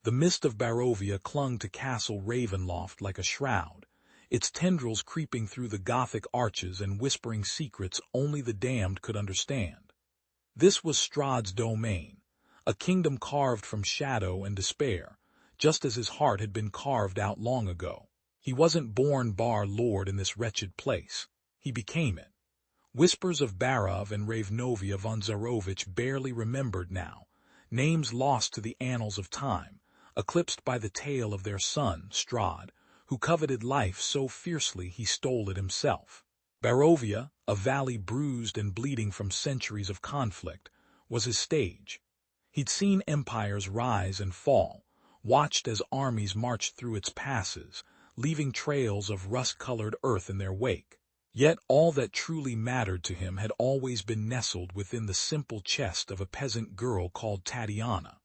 The mist of Barovia clung to Castle Ravenloft like a shroud, its tendrils creeping through the Gothic arches and whispering secrets only the damned could understand. This was Strahd's domain, a kingdom carved from shadow and despair, just as his heart had been carved out long ago. He wasn't born Bar Lord in this wretched place. He became it. Whispers of Barov and Ravnovia von Zarovich barely remembered now, names lost to the annals of time, eclipsed by the tale of their son, Strahd, who coveted life so fiercely he stole it himself. Barovia, a valley bruised and bleeding from centuries of conflict, was his stage. He'd seen empires rise and fall, watched as armies marched through its passes, leaving trails of rust-colored earth in their wake. Yet all that truly mattered to him had always been nestled within the simple chest of a peasant girl called Tatiana.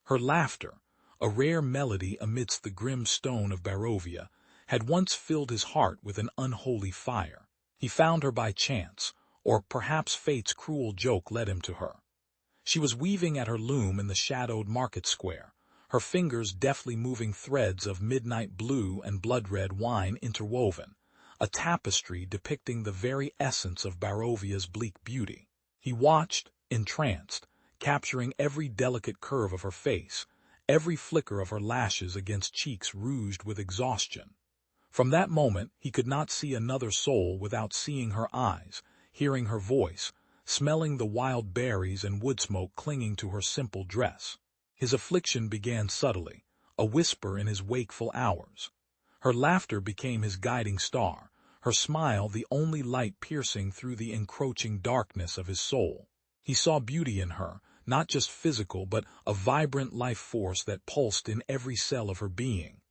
Her laughter, a rare melody amidst the grim stone of Barovia, had once filled his heart with an unholy fire. He found her by chance, or perhaps fate's cruel joke led him to her. She was weaving at her loom in the shadowed market square, her fingers deftly moving threads of midnight blue and blood-red wine interwoven, a tapestry depicting the very essence of Barovia's bleak beauty. He watched, entranced, capturing every delicate curve of her face, every flicker of her lashes against cheeks rouged with exhaustion. From that moment he could not see another soul without seeing her eyes, hearing her voice, smelling the wild berries and wood smoke clinging to her simple dress. His affliction began subtly, a whisper in his wakeful hours. Her laughter became his guiding star, her smile the only light piercing through the encroaching darkness of his soul. He saw beauty in her, not just physical but a vibrant life force that pulsed in every cell of her being.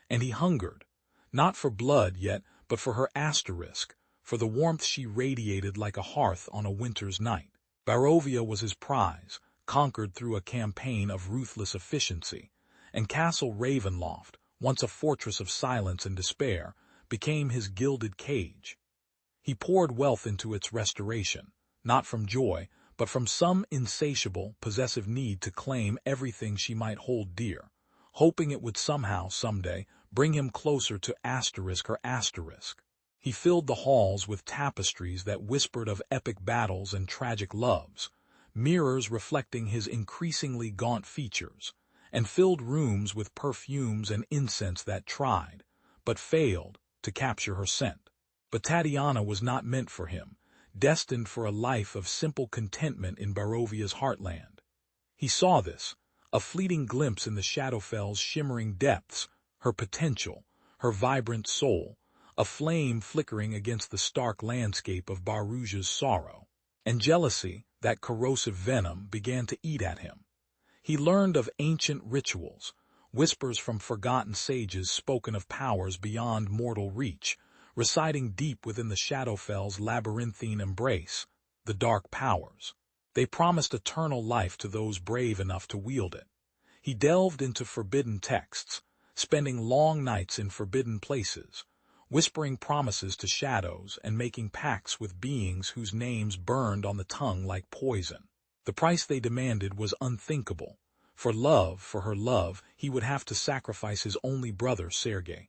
And he hungered, not for blood yet, but for her asterisk, for the warmth she radiated like a hearth on a winter's night. Barovia was his prize, conquered through a campaign of ruthless efficiency, and Castle Ravenloft, once a fortress of silence and despair, became his gilded cage. He poured wealth into its restoration, not from joy, but from some insatiable, possessive need to claim everything she might hold dear, hoping it would somehow, someday, bring him closer to her asterisk. He filled the halls with tapestries that whispered of epic battles and tragic loves, mirrors reflecting his increasingly gaunt features, and filled rooms with perfumes and incense that tried, but failed, to capture her scent. But Tatiana was not meant for him, destined for a life of simple contentment in Barovia's heartland. He saw this, a fleeting glimpse in the Shadowfell's shimmering depths, her potential, her vibrant soul, a flame flickering against the stark landscape of Baruja's sorrow. And jealousy, that corrosive venom, began to eat at him. He learned of ancient rituals, whispers from forgotten sages spoken of powers beyond mortal reach, residing deep within the Shadowfell's labyrinthine embrace, the dark powers. They promised eternal life to those brave enough to wield it. He delved into forbidden texts, spending long nights in forbidden places, whispering promises to shadows and making pacts with beings whose names burned on the tongue like poison. The price they demanded was unthinkable. For her love, he would have to sacrifice his only brother, Sergei.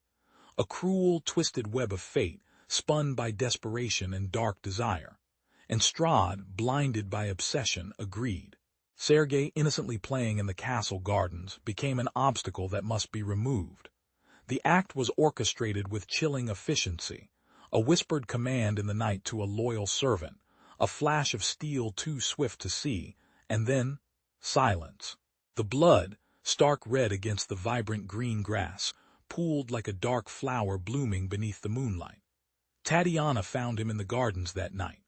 A cruel, twisted web of fate, spun by desperation and dark desire. And Strahd, blinded by obsession, agreed. Sergei, innocently playing in the castle gardens, became an obstacle that must be removed. The act was orchestrated with chilling efficiency, a whispered command in the night to a loyal servant, a flash of steel too swift to see, and then silence. The blood, stark red against the vibrant green grass, pooled like a dark flower blooming beneath the moonlight. Tatiana found him in the gardens that night.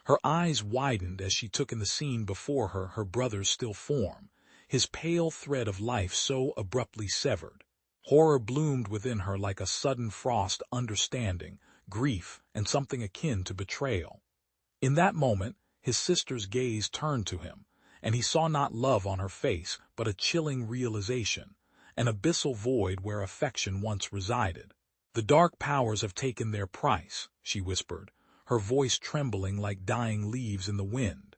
Her eyes widened as she took in the scene before her, her brother's still form, his pale thread of life so abruptly severed. Horror bloomed within her like a sudden frost, understanding, grief, and something akin to betrayal. In that moment, his sister's gaze turned to him, and he saw not love on her face, but a chilling realization, an abyssal void where affection once resided. "The dark powers have taken their price," she whispered, her voice trembling like dying leaves in the wind.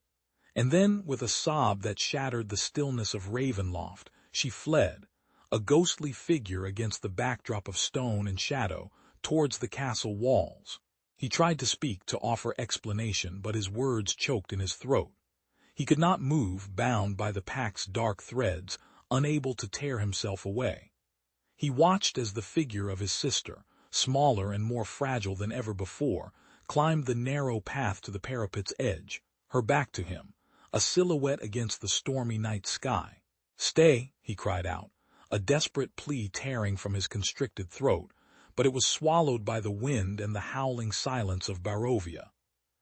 And then, with a sob that shattered the stillness of Ravenloft, she fled, a ghostly figure against the backdrop of stone and shadow, towards the castle walls. He tried to speak, to offer explanation, but his words choked in his throat. He could not move, bound by the pack's dark threads, unable to tear himself away. He watched as the figure of his sister, smaller and more fragile than ever before, climbed the narrow path to the parapet's edge, her back to him, a silhouette against the stormy night sky. "Stay," he cried out, a desperate plea tearing from his constricted throat, but it was swallowed by the wind and the howling silence of Barovia.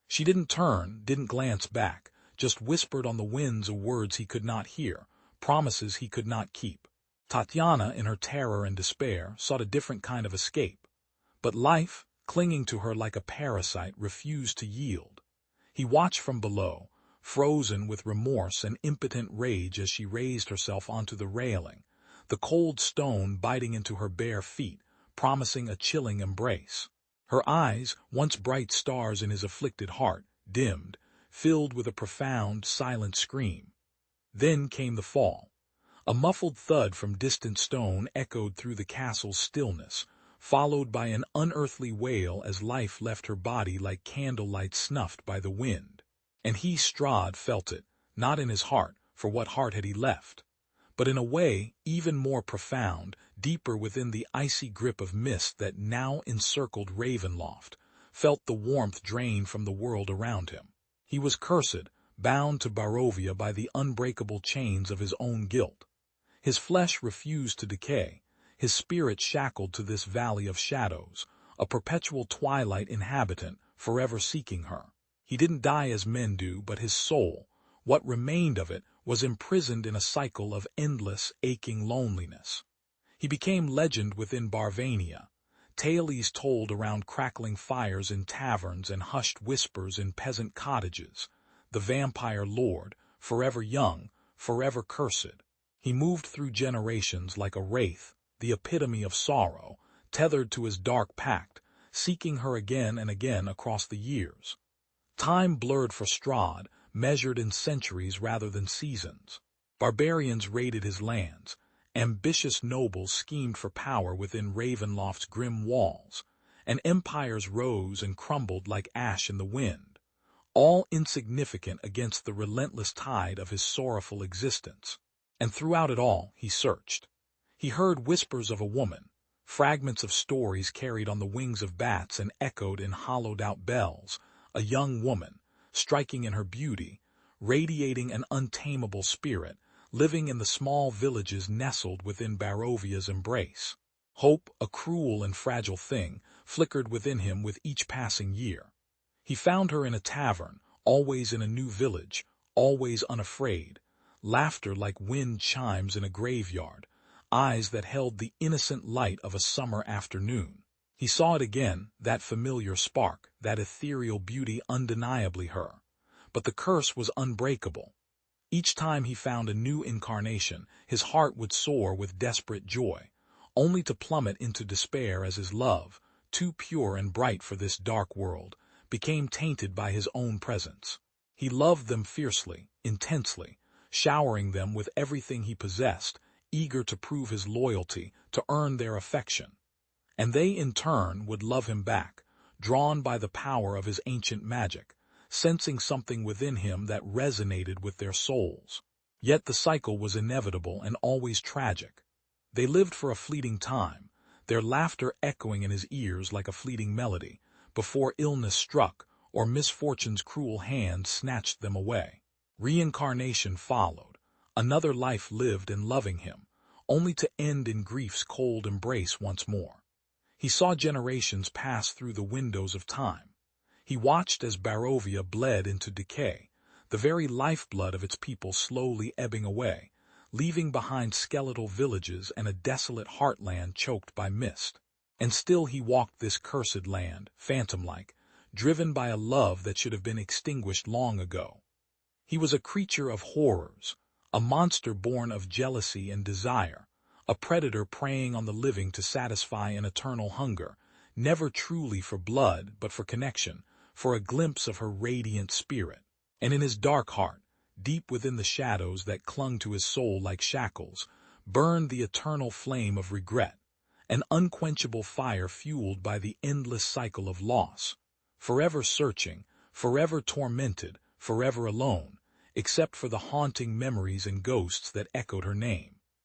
She didn't turn, didn't glance back, just whispered on the winds of words he could not hear, promises he could not keep. Tatiana, in her terror and despair, sought a different kind of escape. But life, clinging to her like a parasite, refused to yield. He watched from below, frozen with remorse and impotent rage as she raised herself onto the railing, the cold stone biting into her bare feet, promising a chilling embrace. Her eyes, once bright stars in his afflicted heart, dimmed, filled with a profound, silent scream. Then came the fall. A muffled thud from distant stone echoed through the castle's stillness, followed by an unearthly wail as life left her body like candlelight snuffed by the wind. And he, Strahd, felt it, not in his heart, for what heart had he left, but in a way even more profound, deeper within the icy grip of mist that now encircled Ravenloft, felt the warmth drain from the world around him. He was cursed, bound to Barovia by the unbreakable chains of his own guilt. His flesh refused to decay, his spirit shackled to this valley of shadows, a perpetual twilight inhabitant, forever seeking her. He didn't die as men do, but his soul, what remained of it, was imprisoned in a cycle of endless, aching loneliness. He became legend within Barvania, tales told around crackling fires in taverns and hushed whispers in peasant cottages, the vampire lord, forever young, forever cursed. He moved through generations like a wraith, the epitome of sorrow, tethered to his dark pact, seeking her again and again across the years. Time blurred for Strahd, measured in centuries rather than seasons. Barbarians raided his lands. Ambitious nobles schemed for power within Ravenloft's grim walls, and empires rose and crumbled like ash in the wind, all insignificant against the relentless tide of his sorrowful existence. And throughout it all, he searched. He heard whispers of a woman, fragments of stories carried on the wings of bats and echoed in hollowed-out bells, a young woman, striking in her beauty, radiating an untamable spirit, living in the small villages nestled within Barovia's embrace. Hope, a cruel and fragile thing, flickered within him with each passing year. He found her in a tavern, always in a new village, always unafraid, laughter like wind chimes in a graveyard, eyes that held the innocent light of a summer afternoon. He saw it again, that familiar spark, that ethereal beauty, undeniably her. But the curse was unbreakable. Each time he found a new incarnation, his heart would soar with desperate joy, only to plummet into despair as his love, too pure and bright for this dark world, became tainted by his own presence. He loved them fiercely, intensely, showering them with everything he possessed, eager to prove his loyalty, to earn their affection. And they, in turn, would love him back, drawn by the power of his ancient magic, sensing something within him that resonated with their souls. Yet the cycle was inevitable and always tragic. They lived for a fleeting time, their laughter echoing in his ears like a fleeting melody, before illness struck or misfortune's cruel hand snatched them away. Reincarnation followed, another life lived and loving him, only to end in grief's cold embrace once more. He saw generations pass through the windows of time. He watched as Barovia bled into decay, the very lifeblood of its people slowly ebbing away, leaving behind skeletal villages and a desolate heartland choked by mist. And still he walked this cursed land, phantom-like, driven by a love that should have been extinguished long ago. He was a creature of horrors, a monster born of jealousy and desire, a predator preying on the living to satisfy an eternal hunger, never truly for blood but for connection, for a glimpse of her radiant spirit. And in his dark heart, deep within the shadows that clung to his soul like shackles, burned the eternal flame of regret, an unquenchable fire fueled by the endless cycle of loss, forever searching, forever tormented, forever alone, except for the haunting memories and ghosts that echoed her name.